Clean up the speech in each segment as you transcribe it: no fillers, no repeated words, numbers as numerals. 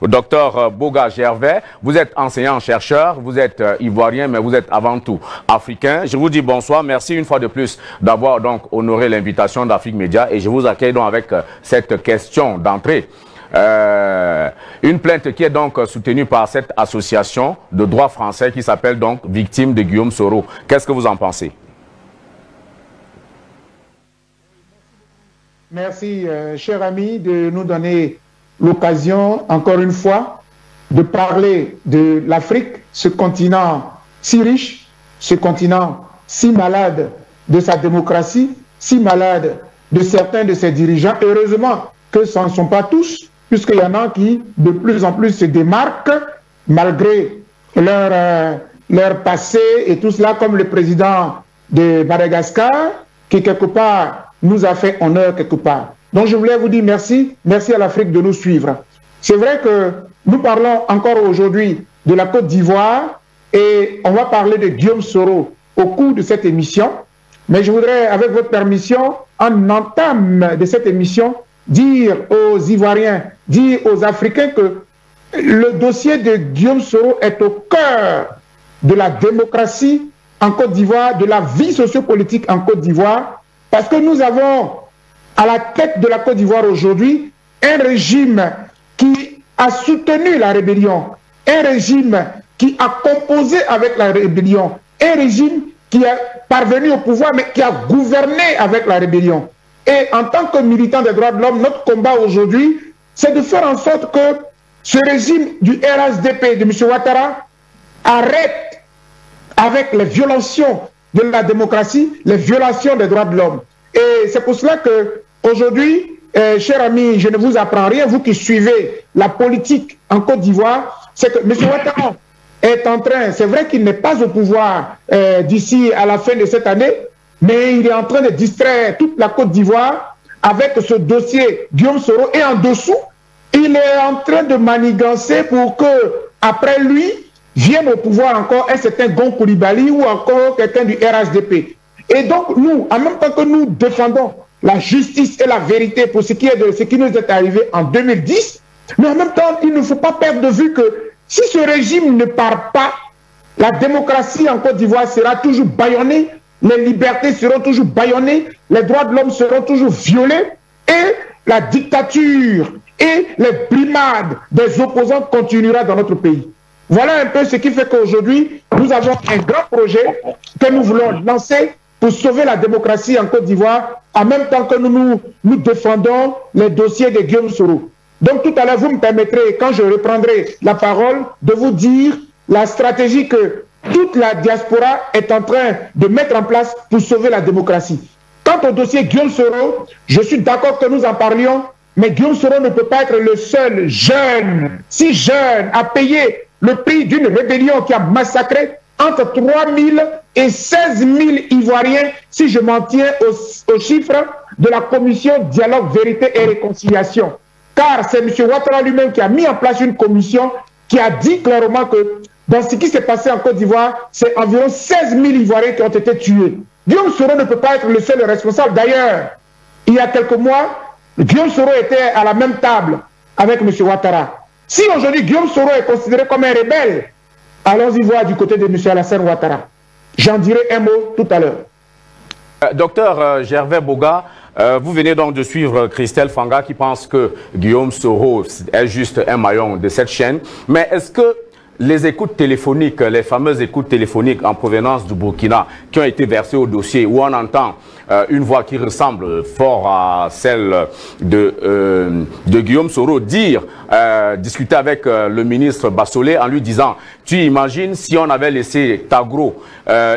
Docteur Boga Gervais, vous êtes enseignant-chercheur, vous êtes ivoirien, mais vous êtes avant tout africain. Je vous dis bonsoir, merci une fois de plus d'avoir donc honoré l'invitation d'Afrique Média et je vous accueille donc avec cette question d'entrée. Une plainte qui est donc soutenue par cette association de droit français qui s'appelle donc Victimes de Guillaume Soro. Qu'est-ce que vous en pensez? Merci, cher ami, de nous donner l'occasion, encore une fois, de parler de l'Afrique, ce continent si riche, ce continent si malade de sa démocratie, si malade de certains de ses dirigeants. Heureusement que ce ne sont pas tous, puisqu'il y en a qui, de plus en plus, se démarquent, malgré leur passé et tout cela, comme le président de Madagascar, qui, quelque part, nous a fait honneur quelque part. Donc, je voulais vous dire merci. Merci à l'Afrique de nous suivre. C'est vrai que nous parlons encore aujourd'hui de la Côte d'Ivoire et on va parler de Guillaume Soro au cours de cette émission. Mais je voudrais, avec votre permission, en entame de cette émission, dire aux Ivoiriens, dire aux Africains que le dossier de Guillaume Soro est au cœur de la démocratie en Côte d'Ivoire, de la vie sociopolitique en Côte d'Ivoire, parce que nous avons à la tête de la Côte d'Ivoire aujourd'hui un régime qui a soutenu la rébellion, un régime qui a composé avec la rébellion, un régime qui est parvenu au pouvoir mais qui a gouverné avec la rébellion. Et en tant que militant des droits de l'homme, notre combat aujourd'hui, c'est de faire en sorte que ce régime du RHDP de M. Ouattara arrête avec les violations de la démocratie, les violations des droits de l'homme. Et c'est pour cela que aujourd'hui, chers amis, je ne vous apprends rien, vous qui suivez la politique en Côte d'Ivoire, c'est que M. Ouattara est en train, c'est vrai qu'il n'est pas au pouvoir d'ici à la fin de cette année, mais il est en train de distraire toute la Côte d'Ivoire avec ce dossier Guillaume Soro. Et en dessous, il est en train de manigancer pour que, après lui, vienne au pouvoir encore un certain Gon Coulibaly ou encore quelqu'un du RHDP. Et donc, nous, en même temps que nous défendons la justice et la vérité pour ce qui est de ce qui nous est arrivé en 2010, mais en même temps, il ne faut pas perdre de vue que si ce régime ne part pas, la démocratie en Côte d'Ivoire sera toujours bâillonnée, les libertés seront toujours bâillonnées, les droits de l'homme seront toujours violés et la dictature et les brimades des opposants continuera dans notre pays. Voilà un peu ce qui fait qu'aujourd'hui, nous avons un grand projet que nous voulons lancer pour sauver la démocratie en Côte d'Ivoire, en même temps que nous défendons les dossiers de Guillaume Soro. Donc tout à l'heure, vous me permettrez, quand je reprendrai la parole, de vous dire la stratégie que toute la diaspora est en train de mettre en place pour sauver la démocratie. Quant au dossier Guillaume Soro, je suis d'accord que nous en parlions, mais Guillaume Soro ne peut pas être le seul jeune, si jeune, à payer le prix d'une rébellion qui a massacré entre 3 000 et 16 000 Ivoiriens, si je m'en tiens aux chiffres de la commission Dialogue, Vérité et Réconciliation. Car c'est M. Ouattara lui-même qui a mis en place une commission qui a dit clairement que dans ce qui s'est passé en Côte d'Ivoire, c'est environ 16 000 Ivoiriens qui ont été tués. Guillaume Soro ne peut pas être le seul responsable. D'ailleurs, il y a quelques mois, Guillaume Soro était à la même table avec M. Ouattara. Si aujourd'hui Guillaume Soro est considéré comme un rebelle, allons-y voir du côté de M. Alassane Ouattara. J'en dirai un mot tout à l'heure. Docteur Gervais Boga, vous venez donc de suivre Christelle Fanga qui pense que Guillaume Soro est juste un maillon de cette chaîne. Mais est-ce que les écoutes téléphoniques, les fameuses écoutes téléphoniques en provenance du Burkina qui ont été versées au dossier, où on entend une voix qui ressemble fort à celle de Guillaume Soro discuter avec le ministre Bassolé en lui disant « Tu imagines si on avait laissé Tagro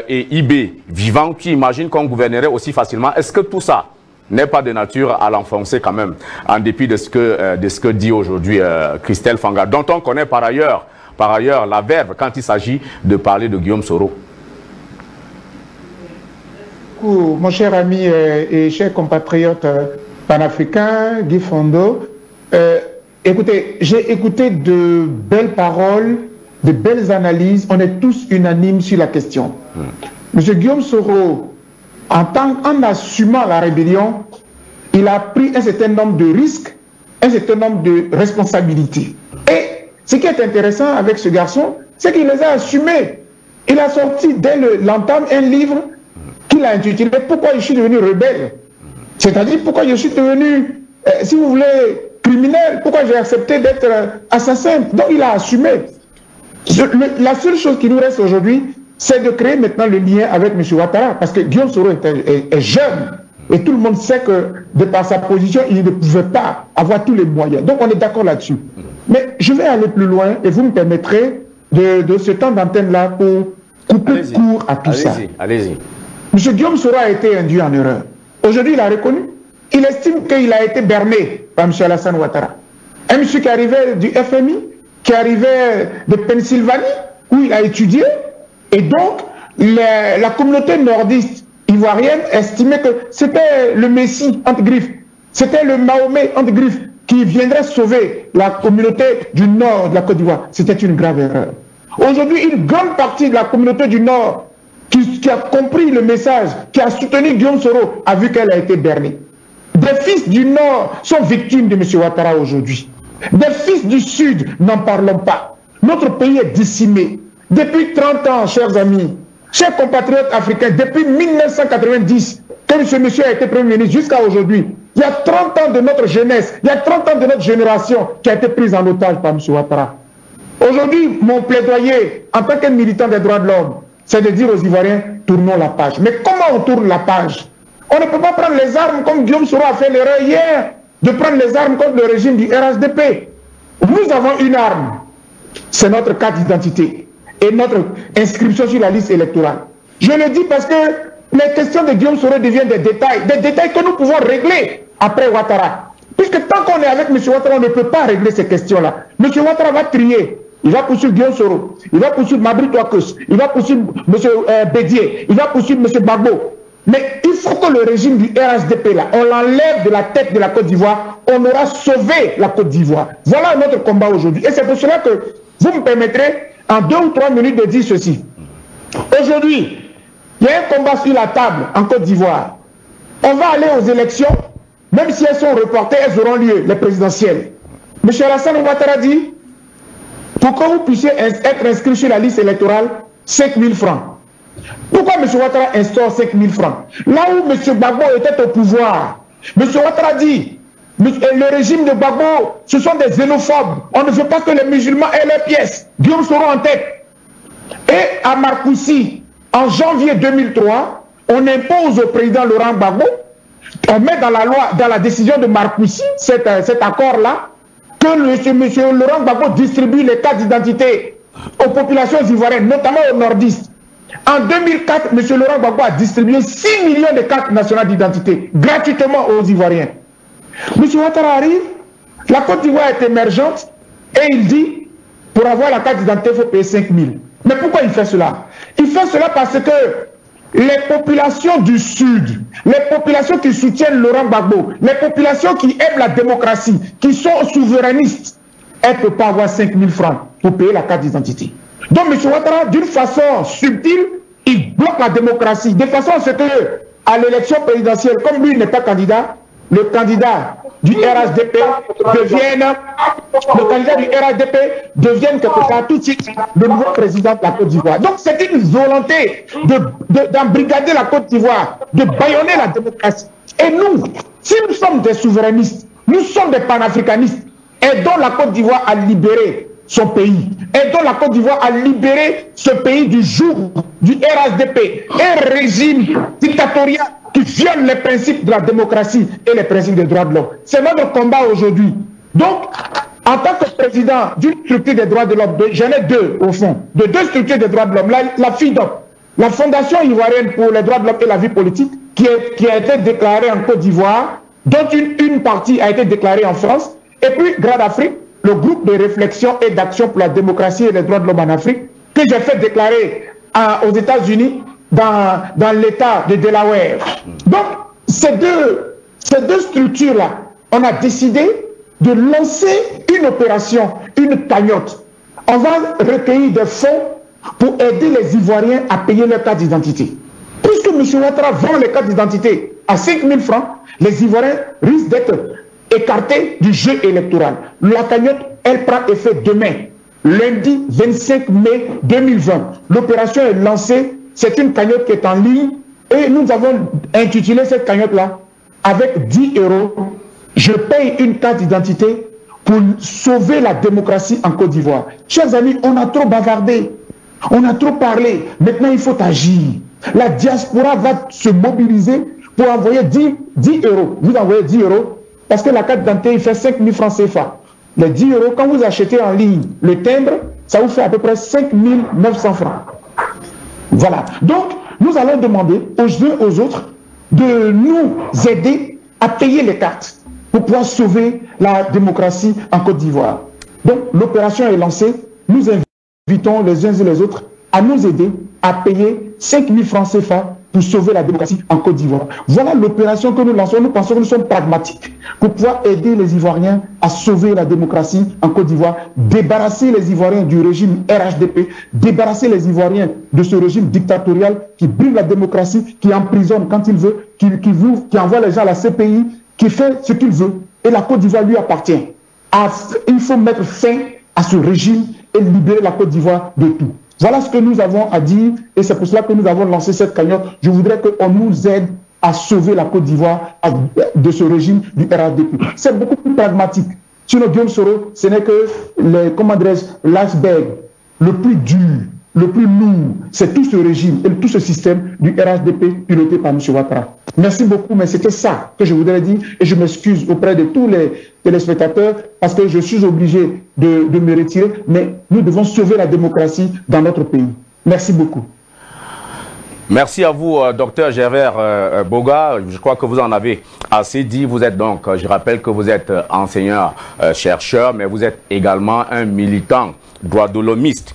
et Ibé vivants, tu imagines qu'on gouvernerait aussi facilement ?» Est-ce que tout ça n'est pas de nature à l'enfoncer quand même, en dépit de ce que dit aujourd'hui Christelle Fanga, dont on connaît par ailleurs la verve quand il s'agit de parler de Guillaume Soro? Mon cher ami et cher compatriote panafricain, Guy Fondo, écoutez, j'ai écouté de belles paroles, de belles analyses, on est tous unanimes sur la question. Monsieur Guillaume Soro, en assumant la rébellion, il a pris un certain nombre de risques, un certain nombre de responsabilités. Et Ce qui est intéressant avec ce garçon, c'est qu'il les a assumés. Il a sorti dès l'entame un livre qu'il a intitulé « Pourquoi je suis devenu rebelle ». C'est-à-dire pourquoi je suis devenu, si vous voulez, criminel, pourquoi j'ai accepté d'être assassin. Donc il a assumé. La seule chose qui nous reste aujourd'hui, c'est de créer maintenant le lien avec M. Ouattara, parce que Guillaume Soro est jeune, et tout le monde sait que, de par sa position, il ne pouvait pas avoir tous les moyens. Donc on est d'accord là-dessus. Mais je vais aller plus loin, et vous me permettrez de ce temps d'antenne-là pour couper court à tout ça. Allez-y. M. Guillaume Soro a été induit en erreur. Aujourd'hui, il a reconnu. Il estime qu'il a été berné par M. Alassane Ouattara. Un monsieur qui arrivait du FMI, qui arrivait de Pennsylvanie, où il a étudié, et donc la communauté nordiste ivoirienne estimait que c'était le Messie, entre griffes, c'était le Mahomet, entre griffes, qui viendrait sauver la communauté du nord de la Côte d'Ivoire. C'était une grave erreur. Aujourd'hui, une grande partie de la communauté du nord qui a compris le message, qui a soutenu Guillaume Soro, a vu qu'elle a été bernée. Des fils du Nord sont victimes de M. Ouattara aujourd'hui. Des fils du Sud, n'en parlons pas. Notre pays est décimé. Depuis 30 ans, chers amis, chers compatriotes africains, depuis 1990, que ce monsieur a été Premier ministre jusqu'à aujourd'hui, il y a 30 ans de notre jeunesse, il y a 30 ans de notre génération qui a été prise en otage par M. Ouattara. Aujourd'hui, mon plaidoyer, en tant que militant des droits de l'homme, c'est de dire aux Ivoiriens, tournons la page. Mais comment on tourne la page? On ne peut pas prendre les armes comme Guillaume Soro a fait l'erreur hier, de prendre les armes contre le régime du RHDP. Nous avons une arme, c'est notre carte d'identité et notre inscription sur la liste électorale. Je le dis parce que les questions de Guillaume Soro deviennent des détails que nous pouvons régler après Ouattara. Puisque tant qu'on est avec M. Ouattara, on ne peut pas régler ces questions-là. M. Ouattara va trier. Il va poursuivre Guillaume Soro, il va poursuivre Mabri Touakos, il va poursuivre M. Bédier, il va poursuivre M. Gbagbo. Mais il faut que le régime du RHDP, là, on l'enlève de la tête de la Côte d'Ivoire, on aura sauvé la Côte d'Ivoire. Voilà notre combat aujourd'hui. Et c'est pour cela que vous me permettrez, en 2 ou 3 minutes, de dire ceci. Aujourd'hui, il y a un combat sur la table en Côte d'Ivoire. On va aller aux élections, même si elles sont reportées, elles auront lieu, les présidentielles. M. Alassane Ouattara dit, pour que vous puissiez être inscrit sur la liste électorale, 5 000 francs. Pourquoi M. Ouattara instaure 5 000 francs? Là où M. Gbagbo était au pouvoir, M. Ouattara dit, le régime de Gbagbo, ce sont des xénophobes. On ne veut pas que les musulmans aient leurs pièces. Guillaume Soro en tête. Et à Marcoussis, en janvier 2003, on impose au président Laurent Gbagbo, on met dans la loi, dans la décision de Marcoussis, cet accord-là, que M. Laurent Gbagbo distribue les cartes d'identité aux populations ivoiriennes, notamment aux nordistes. En 2004, M. Laurent Gbagbo a distribué 6 millions de cartes nationales d'identité gratuitement aux Ivoiriens. M. Ouattara arrive, la Côte d'Ivoire est émergente et il dit, pour avoir la carte d'identité, il faut payer 5 000. Mais pourquoi il fait cela? Il fait cela parce que les populations du Sud, les populations qui soutiennent Laurent Gbagbo, les populations qui aiment la démocratie, qui sont souverainistes, elles ne peuvent pas avoir 5 000 francs pour payer la carte d'identité. Donc M. Ouattara, d'une façon subtile, il bloque la démocratie, de façon à ce que, à l'élection présidentielle, comme lui n'est pas candidat, le candidat du RHDP devienne quelque part tout de suite le nouveau président de la Côte d'Ivoire. Donc c'est une volonté d'embrigader la Côte d'Ivoire, de bâillonner la démocratie. Et nous, si nous sommes des souverainistes, nous sommes des panafricanistes, aidons la Côte d'Ivoire à libérer son pays. Aidons la Côte d'Ivoire à libérer ce pays du joug du RHDP, un régime dictatorial qui viole les principes de la démocratie et les principes des droits de l'homme. C'est notre combat aujourd'hui. Donc, en tant que président d'une structure des droits de l'homme, j'en ai deux au fond, de deux structures des droits de l'homme, la FIDOP, la Fondation ivoirienne pour les droits de l'homme et la vie politique, qui a été déclarée en Côte d'Ivoire, dont une partie a été déclarée en France, et puis Grande Afrique, le groupe de réflexion et d'action pour la démocratie et les droits de l'homme en Afrique, que j'ai fait déclarer aux États-Unis dans l'État de Delaware. Donc, ces deux structures-là, on a décidé de lancer une opération, une cagnotte. On va recueillir des fonds pour aider les Ivoiriens à payer leur carte d'identité. Puisque M. Ouattara vend les cartes d'identité à 5 000 francs, les Ivoiriens risquent d'être écartés du jeu électoral. La cagnotte, elle prend effet demain. lundi 25 mai 2020. L'opération est lancée, c'est une cagnotte qui est en ligne et nous avons intitulé cette cagnotte-là avec 10 €. Je paye une carte d'identité pour sauver la démocratie en Côte d'Ivoire. Chers amis, on a trop bavardé, on a trop parlé. Maintenant, il faut agir. La diaspora va se mobiliser pour envoyer 10 €. Vous envoyez 10 € parce que la carte d'identité, il fait 5 000 francs CFA. Les 10 €, quand vous achetez en ligne le timbre, ça vous fait à peu près 5 900 francs. Voilà. Donc, nous allons demander aux uns aux autres de nous aider à payer les cartes pour pouvoir sauver la démocratie en Côte d'Ivoire. Donc, l'opération est lancée. Nous invitons les uns et les autres à nous aider à payer 5 000 francs CFA pour sauver la démocratie en Côte d'Ivoire. Voilà l'opération que nous lançons. Nous pensons que nous sommes pragmatiques pour pouvoir aider les Ivoiriens à sauver la démocratie en Côte d'Ivoire, débarrasser les Ivoiriens du régime RHDP, débarrasser les Ivoiriens de ce régime dictatorial qui brûle la démocratie, qui emprisonne quand il veut, qui envoie les gens à la CPI, qui fait ce qu'il veut. Et la Côte d'Ivoire lui appartient. Il faut mettre fin à ce régime et libérer la Côte d'Ivoire de tout. Voilà ce que nous avons à dire et c'est pour cela que nous avons lancé cette cagnotte. Je voudrais qu'on nous aide à sauver la Côte d'Ivoire de ce régime du RHDP. C'est beaucoup plus pragmatique. Sinon, Guillaume Soro, ce n'est que l'iceberg le plus dur, le plus lourd. C'est tout ce régime et tout ce système du RHDP piloté par M. Ouattara. Merci beaucoup, mais c'était ça que je voudrais dire et je m'excuse auprès de tous les téléspectateurs parce que je suis obligé de me retirer, mais nous devons sauver la démocratie dans notre pays. Merci beaucoup. Merci à vous, docteur Gervais Boga. Je crois que vous en avez assez dit. Vous êtes donc, je rappelle que vous êtes enseignant, chercheur, mais vous êtes également un militant droit de l'homiste.